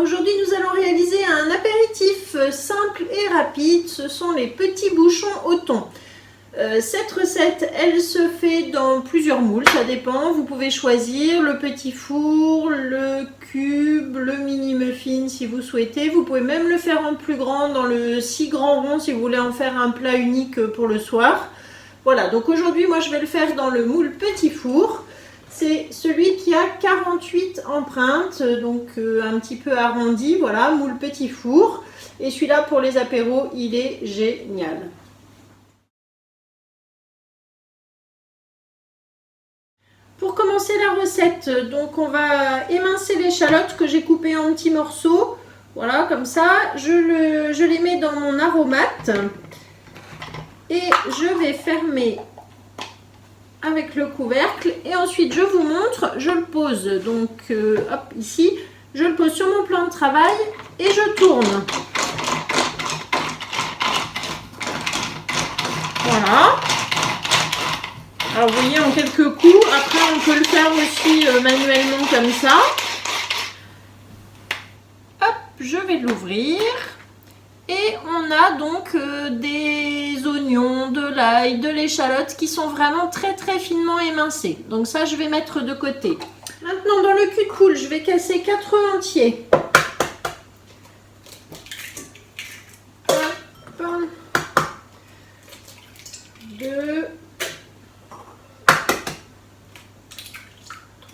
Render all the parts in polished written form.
aujourd'hui nous allons réaliser un apéritif simple et rapide, ce sont les petits bouchons au thon. Cette recette, elle se fait dans plusieurs moules, ça dépend, vous pouvez choisir le petit four, le cube, le mini muffin si vous souhaitez. Vous pouvez même le faire en plus grand, dans le 6 grands rond si vous voulez en faire un plat unique pour le soir. Voilà, donc aujourd'hui moi je vais le faire dans le moule petit four. C'est celui qui a 48 empreintes, donc un petit peu arrondi, voilà, moule petit four. Et celui-là pour les apéros, il est génial. Pour commencer la recette, donc on va émincer l'échalote que j'ai coupée en petits morceaux. Voilà, comme ça, je les mets dans mon aromate. Et je vais fermer avec le couvercle et ensuite je vous montre, je le pose donc hop ici, je le pose sur mon plan de travail et je tourne. Voilà. Alors vous voyez en quelques coups, après on peut le faire aussi manuellement comme ça. Hop, je vais l'ouvrir. Et on a donc des oignons, de l'ail, de l'échalote qui sont vraiment très finement émincés. Donc ça, je vais mettre de côté. Maintenant, dans le cul de poule, je vais casser 4 œufs entiers. Hop. 2,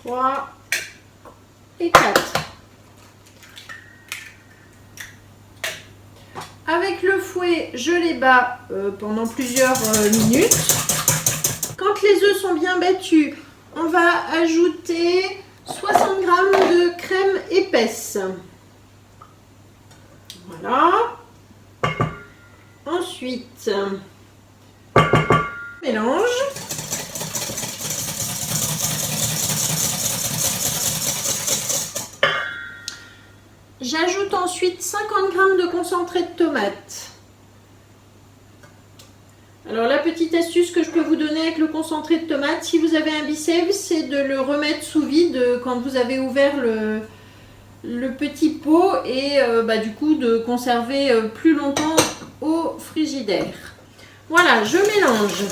3 et 4. Avec le fouet, je les bats pendant plusieurs minutes. Quand les œufs sont bien battus, on va ajouter 60 g de crème épaisse. Voilà. Ensuite, mélange. J'ajoute ensuite 50 g de concentré de tomate. Alors la petite astuce que je peux vous donner avec le concentré de tomate, si vous avez un biceps, c'est de le remettre sous vide quand vous avez ouvert le petit pot et du coup de conserver plus longtemps au frigidaire. Voilà, je mélange.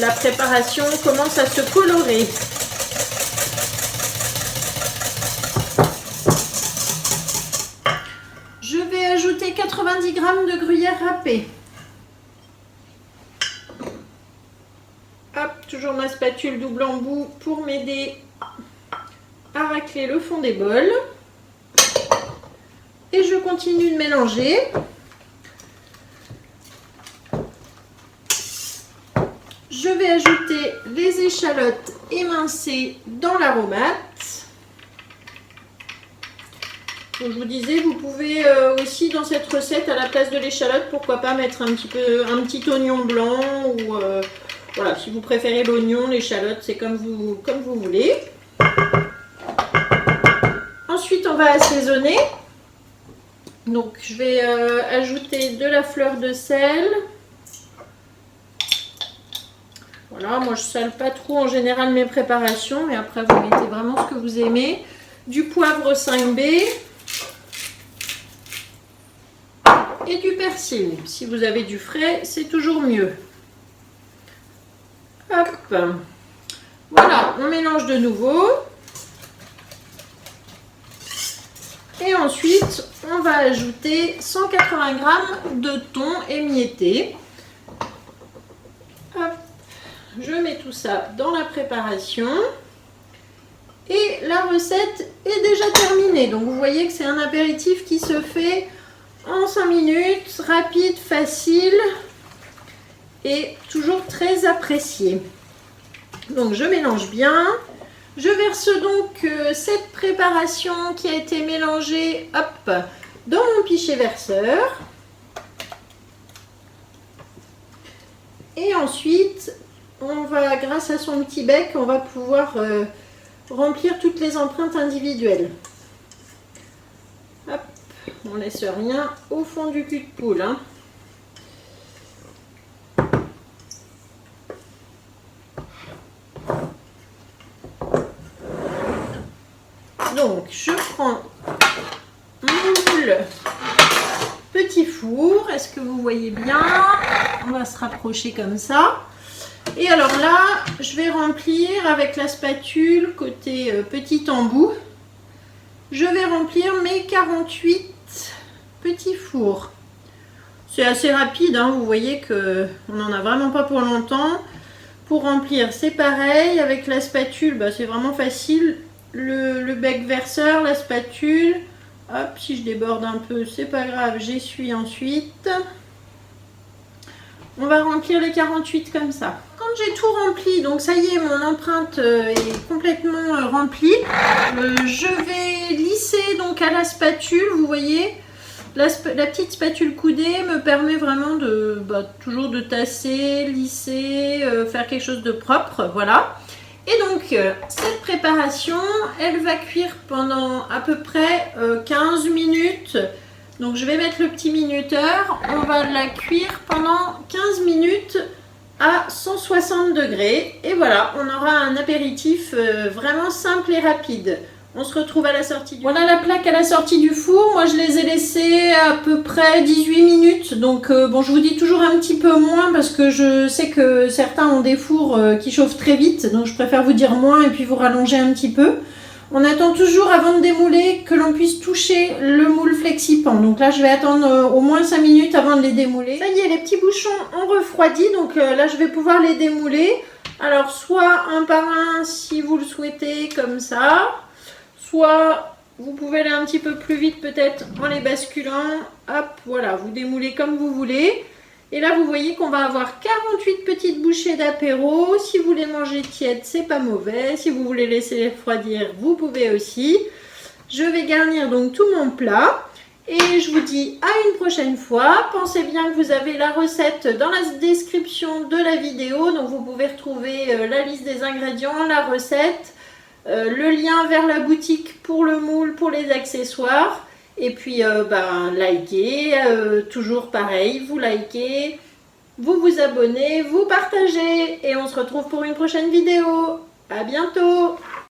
La préparation commence à se colorer. Je vais ajouter 90 g de gruyère râpée. Hop, toujours ma spatule double embout pour m'aider à racler le fond des bols. Et je continue de mélanger. Je vais ajouter les échalotes émincées dans l'aromate. Donc je vous disais, vous pouvez aussi dans cette recette, à la place de l'échalote, pourquoi pas mettre un petit oignon blanc ou voilà, si vous préférez l'oignon, l'échalote, c'est comme vous voulez. Ensuite, on va assaisonner. Donc je vais ajouter de la fleur de sel. Voilà, moi je sale pas trop en général mes préparations, mais après vous mettez vraiment ce que vous aimez. Du poivre 5B. Et du persil. Si vous avez du frais, c'est toujours mieux. Hop. Voilà, on mélange de nouveau. Et ensuite, on va ajouter 180 g de thon émietté. Hop. Je mets tout ça dans la préparation. Et la recette est déjà terminée. Donc vous voyez que c'est un apéritif qui se fait en 5 minutes, rapide, facile et toujours très apprécié. Donc je mélange bien. Je verse donc cette préparation qui a été mélangée, hop, dans mon pichet verseur. Et ensuite, on va, grâce à son petit bec, on va pouvoir remplir toutes les empreintes individuelles. Hop. On ne laisse rien au fond du cul de poule. Hein. Donc, je prends moule petit four. Est-ce que vous voyez bien? On va se rapprocher comme ça. Et alors là, je vais remplir avec la spatule côté petit embout. Je vais remplir mes 48 petits fours. C'est assez rapide, hein, vous voyez qu'on n'en a vraiment pas pour longtemps. Pour remplir, c'est pareil. Avec la spatule, bah, c'est vraiment facile. Le bec verseur, la spatule. Hop, si je déborde un peu, c'est pas grave, j'essuie ensuite. On va remplir les 48 comme ça. Quand j'ai tout rempli, donc ça y est, mon empreinte est complètement remplie. Je vais lisser donc à la spatule, vous voyez. La petite spatule coudée me permet vraiment de toujours de tasser, lisser, faire quelque chose de propre, voilà. Et donc, cette préparation, elle va cuire pendant à peu près 15 minutes. Donc, je vais mettre le petit minuteur. On va la cuire pendant 15 minutes à 160 degrés. Et voilà, on aura un apéritif vraiment simple et rapide. On se retrouve à la sortie du four. Voilà la plaque à la sortie du four. Moi, je les ai laissées à peu près 18 minutes. Donc, bon, je vous dis toujours un petit peu moins parce que je sais que certains ont des fours qui chauffent très vite. Donc, je préfère vous dire moins et puis vous rallonger un petit peu. On attend toujours avant de démouler que l'on puisse toucher le moule Flexipan. Donc là, je vais attendre au moins 5 minutes avant de les démouler. Ça y est, les petits bouchons ont refroidi. Donc là, je vais pouvoir les démouler. Alors, soit un par un si vous le souhaitez, comme ça. Soit vous pouvez aller un petit peu plus vite peut-être en les basculant. Hop, voilà, vous démoulez comme vous voulez. Et là, vous voyez qu'on va avoir 48 petites bouchées d'apéro. Si vous les mangez tièdes, c'est pas mauvais. Si vous voulez laisser les refroidir, vous pouvez aussi. Je vais garnir donc tout mon plat. Et je vous dis à une prochaine fois. Pensez bien que vous avez la recette dans la description de la vidéo. Donc vous pouvez retrouver la liste des ingrédients, la recette. Le lien vers la boutique pour le moule, pour les accessoires. Et puis, likez, toujours pareil, vous likez, vous vous abonnez, vous partagez. Et on se retrouve pour une prochaine vidéo. À bientôt!